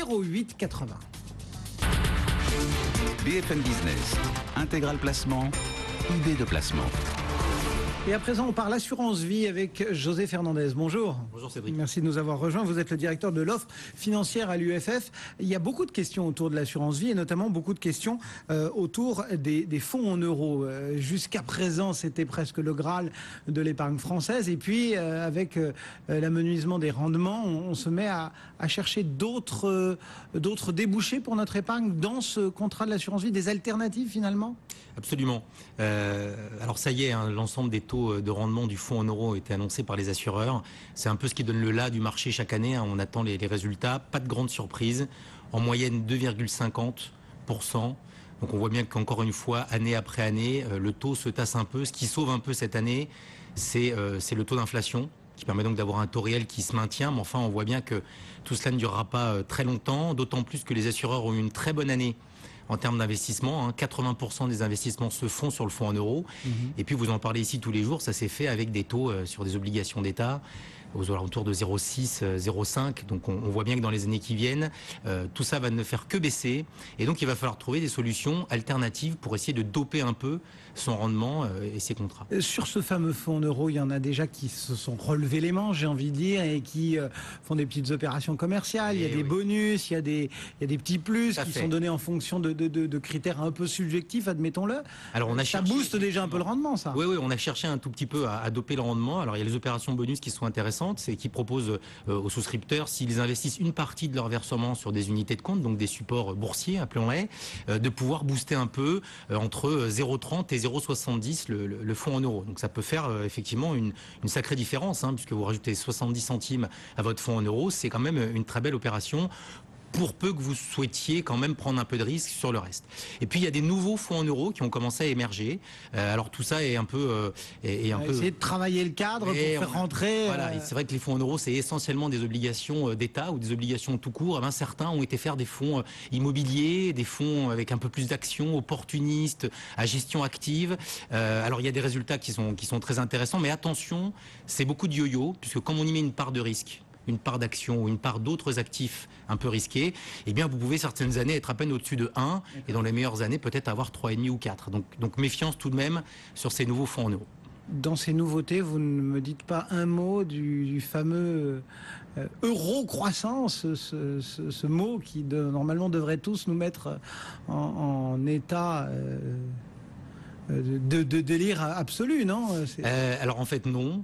08 80. BFM Business, intégral placement, idée de placement. Et à présent, on parle assurance vie avec José Fernandez. Bonjour. Bonjour Cédric. Merci de nous avoir rejoints. Vous êtes le directeur de l'offre financière à l'UFF. Il y a beaucoup de questions autour de l'assurance vie et notamment beaucoup de questions autour des fonds en euros. Jusqu'à présent, c'était presque le Graal de l'épargne française. Et puis, avec l'amenuisement des rendements, on se met à chercher d'autres débouchés pour notre épargne dans ce contrat de l'assurance vie, des alternatives finalement. Absolument. Alors ça y est, hein, l'ensemble des taux de rendement du fonds en euros ont été annoncés par les assureurs. C'est un peu ce qui donne le là du marché chaque année. Hein. On attend les résultats. Pas de grande surprise. En moyenne 2,50%. Donc on voit bien qu'encore une fois, année après année, le taux se tasse un peu. Ce qui sauve un peu cette année, c'est le taux d'inflation, qui permet donc d'avoir un taux réel qui se maintient. Mais enfin, on voit bien que tout cela ne durera pas très longtemps, d'autant plus que les assureurs ont eu une très bonne année en termes d'investissement. 80% des investissements se font sur le fonds en euros. Et puis, vous en parlez ici tous les jours, ça s'est fait avec des taux sur des obligations d'État aux alentours de 0,6, 0,5. Donc, on voit bien que dans les années qui viennent, tout ça va ne faire que baisser. Et donc, il va falloir trouver des solutions alternatives pour essayer de doper un peu son rendement et ses contrats. Sur ce fameux fonds en euros, il y en a déjà qui se sont relevés les manches, j'ai envie de dire, et qui font des petites opérations commerciales. Il y a des bonus, il y a des petits plus qui sont donnés en fonction de critères un peu subjectifs, admettons-le. Alors ça booste déjà un peu le rendement, ça. Oui, on a cherché un tout petit peu à doper le rendement. Alors il y a les opérations bonus qui sont intéressantes, c'est qui proposent aux souscripteurs, s'ils investissent une partie de leur versement sur des unités de compte, donc des supports boursiers, appelons-les, de pouvoir booster un peu entre 0,30 et 0,70 le fonds en euros. Donc ça peut faire effectivement une sacrée différence, hein, puisque vous rajoutez 70 centimes à votre fonds en euros, c'est quand même une très belle opération, pour peu que vous souhaitiez quand même prendre un peu de risque sur le reste. Et puis il y a des nouveaux fonds en euros qui ont commencé à émerger. Alors tout ça est un peu... essayer de travailler le cadre pour faire rentrer... Voilà, c'est vrai que les fonds en euros, c'est essentiellement des obligations d'État ou des obligations tout court. Certains ont été faire des fonds immobiliers, des fonds avec un peu plus d'actions, opportunistes, à gestion active. Alors il y a des résultats qui sont très intéressants, mais attention, c'est beaucoup de yo-yo, puisque comme on y met une part de risque, une part d'action ou une part d'autres actifs un peu risqués, eh bien vous pouvez certaines années être à peine au-dessus de 1 et dans les meilleures années peut-être avoir 3,5 ou 4. Donc méfiance tout de même sur ces nouveaux fonds en euros. Dans ces nouveautés, vous ne me dites pas un mot du fameux euro-croissance, ce mot qui normalement devrait tous nous mettre en état... de délire absolu, non? Alors en fait non.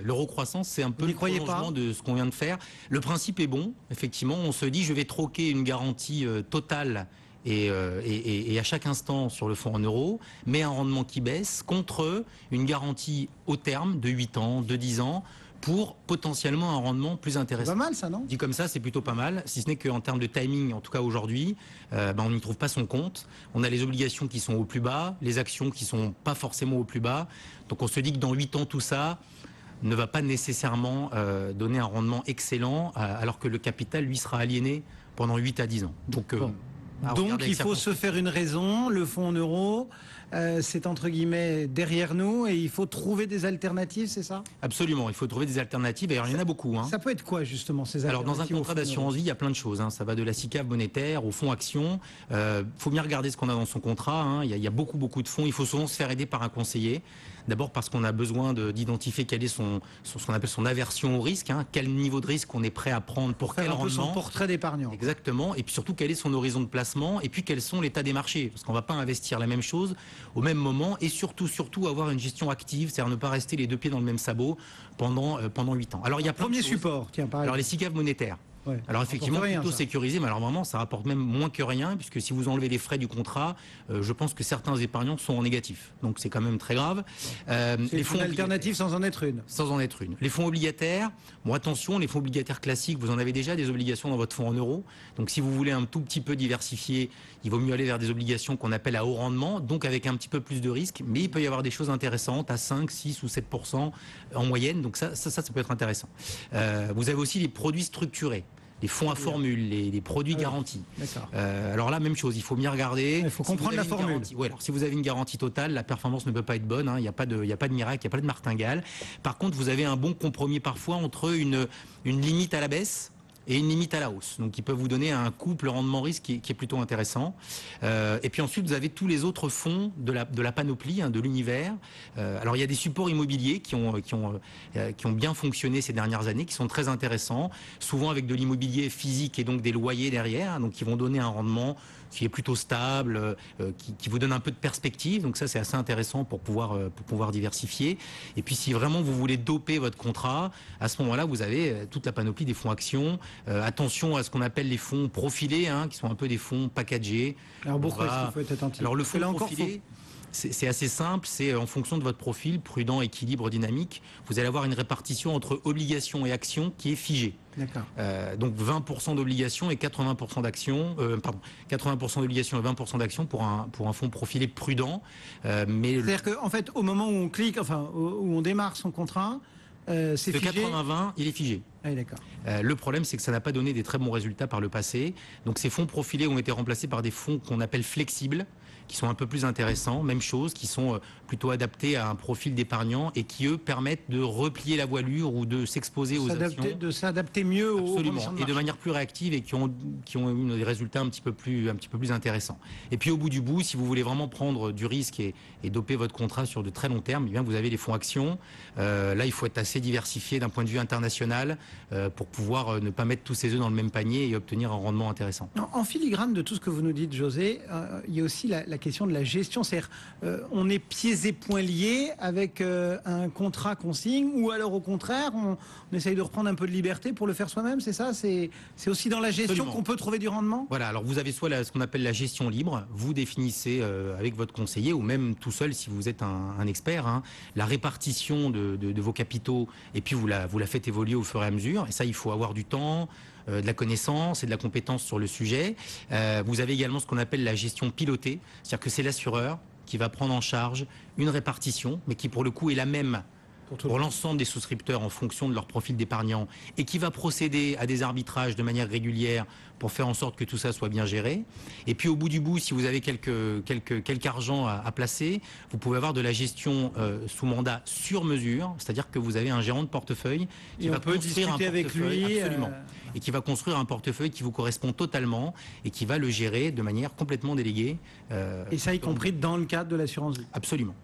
L'euro-croissance, c'est un peu le prolongement de ce qu'on vient de faire. Le principe est bon, effectivement. On se dit, je vais troquer une garantie totale et à chaque instant sur le fonds en euros, mais un rendement qui baisse contre une garantie au terme de 8 ans, de 10 ans, pour potentiellement un rendement plus intéressant. C'est pas mal ça, non? Dit comme ça, c'est plutôt pas mal, si ce n'est qu'en termes de timing, en tout cas aujourd'hui, on n'y trouve pas son compte. On a les obligations qui sont au plus bas, les actions qui sont pas forcément au plus bas. Donc on se dit que dans 8 ans, tout ça ne va pas nécessairement donner un rendement excellent, alors que le capital, lui, sera aliéné pendant 8 à 10 ans. Donc il faut se faire une raison, le fonds en euros, c'est entre guillemets derrière nous et il faut trouver des alternatives, c'est ça? Absolument, il faut trouver des alternatives, et il y en a beaucoup. Ça peut être quoi justement ces alternatives? Alors dans un contrat d'assurance vie, il y a plein de choses, ça va de la SICAV monétaire au fonds action, faut bien regarder ce qu'on a dans son contrat, il y a beaucoup de fonds, il faut souvent se faire aider par un conseiller, d'abord parce qu'on a besoin d'identifier quel est ce qu'on appelle son aversion au risque, quel niveau de risque on est prêt à prendre pour quel rendement. Son portrait d'épargnant. Exactement, et puis surtout quel est son horizon de placement, et puis quels sont l'état des marchés, parce qu'on ne va pas investir la même chose au même moment, et surtout avoir une gestion active, c'est-à-dire ne pas rester les deux pieds dans le même sabot pendant 8 ans. Alors il y a plein de choses. Support, tiens, par exemple. Alors les SICAV monétaires. Ouais, alors effectivement, plutôt sécurisé, mais alors vraiment, ça rapporte même moins que rien, puisque si vous enlevez les frais du contrat, je pense que certains épargnants sont en négatif. Donc c'est quand même très grave. Les fonds alternatifs sans en être une. Sans en être une. Les fonds obligataires, bon attention, les fonds obligataires classiques, vous en avez déjà des obligations dans votre fonds en euros. Donc si vous voulez un tout petit peu diversifier, il vaut mieux aller vers des obligations qu'on appelle à haut rendement, donc avec un petit peu plus de risque, mais il peut y avoir des choses intéressantes à 5, 6 ou 7% en moyenne, donc ça peut être intéressant. Vous avez aussi les produits structurés. Les fonds à formule, les produits garantis. Alors là, même chose, il faut bien regarder. Il faut comprendre la formule. Alors, si vous avez une garantie totale, la performance ne peut pas être bonne. Il n'y a pas de miracle, il n'y a pas de martingale. Par contre, vous avez un bon compromis parfois entre une limite à la baisse et une limite à la hausse. Donc qui peuvent vous donner un couple rendement-risque qui est plutôt intéressant. Et puis ensuite, vous avez tous les autres fonds de la panoplie, de l'univers. Alors il y a des supports immobiliers qui ont bien fonctionné ces dernières années, qui sont très intéressants, souvent avec de l'immobilier physique et donc des loyers derrière, donc qui vont donner un rendement qui est plutôt stable, qui vous donne un peu de perspective. Donc ça, c'est assez intéressant pour pouvoir diversifier. Et puis si vraiment vous voulez doper votre contrat, à ce moment-là, vous avez toute la panoplie des fonds actions. Attention à ce qu'on appelle les fonds profilés, qui sont un peu des fonds packagés. Alors pourquoi est-ce qu'il faut être attentif? Alors le fonds profilé, c'est assez simple, c'est en fonction de votre profil, prudent, équilibre, dynamique, vous allez avoir une répartition entre obligations et actions qui est figée. D'accord. Donc 20% d'obligations et 80% d'actions, 80% d'obligations et 20% d'actions pour un fonds profilé prudent. C'est-à-dire qu'en fait, au moment où on clique, où on démarre son contrat, c'est figé. Le 80-20, il est figé. Ah, d'accord. Le problème, c'est que ça n'a pas donné des très bons résultats par le passé. Donc ces fonds profilés ont été remplacés par des fonds qu'on appelle flexibles, qui sont un peu plus intéressants, même chose, qui sont plutôt adaptés à un profil d'épargnant et qui, eux, permettent de replier la voilure ou de s'exposer aux actions. De s'adapter mieux aux conditions de marché. Et de manière plus réactive et qui ont eu des résultats un petit peu plus intéressants. Et puis au bout du bout, si vous voulez vraiment prendre du risque et doper votre contrat sur de très long terme, eh bien, vous avez les fonds actions. Là, il faut être assez diversifié d'un point de vue international pour pouvoir ne pas mettre tous ses œufs dans le même panier et obtenir un rendement intéressant. En filigrane de tout ce que vous nous dites, José, il y a aussi la question de la gestion. C'est-à-dire, on est pieds et poings liés avec un contrat qu'on signe, ou alors au contraire, on essaye de reprendre un peu de liberté pour le faire soi-même, c'est ça? C'est aussi dans la gestion qu'on peut trouver du rendement? Voilà, alors vous avez soit ce qu'on appelle la gestion libre, vous définissez avec votre conseiller, ou même tout seul si vous êtes un expert, la répartition de vos capitaux, et puis vous la faites évoluer au fur et à mesure, et ça, il faut avoir du temps, de la connaissance et de la compétence sur le sujet. Vous avez également ce qu'on appelle la gestion pilotée, c'est-à-dire que c'est l'assureur qui va prendre en charge une répartition, mais qui pour le coup est la même pour l'ensemble des souscripteurs en fonction de leur profil d'épargnant, et qui va procéder à des arbitrages de manière régulière pour faire en sorte que tout ça soit bien géré. Et puis au bout du bout, si vous avez quelque argent à placer, vous pouvez avoir de la gestion sous mandat sur mesure, c'est-à-dire que vous avez un gérant de portefeuille qui va construire un portefeuille, avec lui, absolument, et qui va construire un portefeuille qui vous correspond totalement et qui va le gérer de manière complètement déléguée. Et ça, y compris dans le cadre de l'assurance vie. Absolument.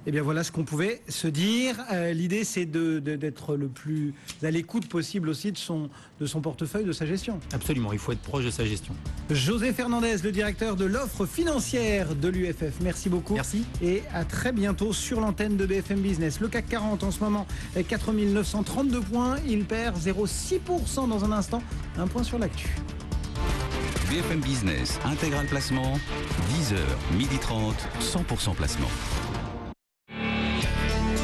Eh bien voilà ce qu'on pouvait se dire. L'idée, c'est d'être le plus à l'écoute possible aussi de son portefeuille, de sa gestion. Absolument, il faut être proche de sa gestion. José Fernandez, le directeur de l'offre financière de l'UFF. Merci beaucoup. Merci. Et à très bientôt sur l'antenne de BFM Business. Le CAC 40 en ce moment est 4 932 points. Il perd 0,6% dans un instant. Un point sur l'actu. BFM Business, intégral placement, 10h, 12h30, 100% placement.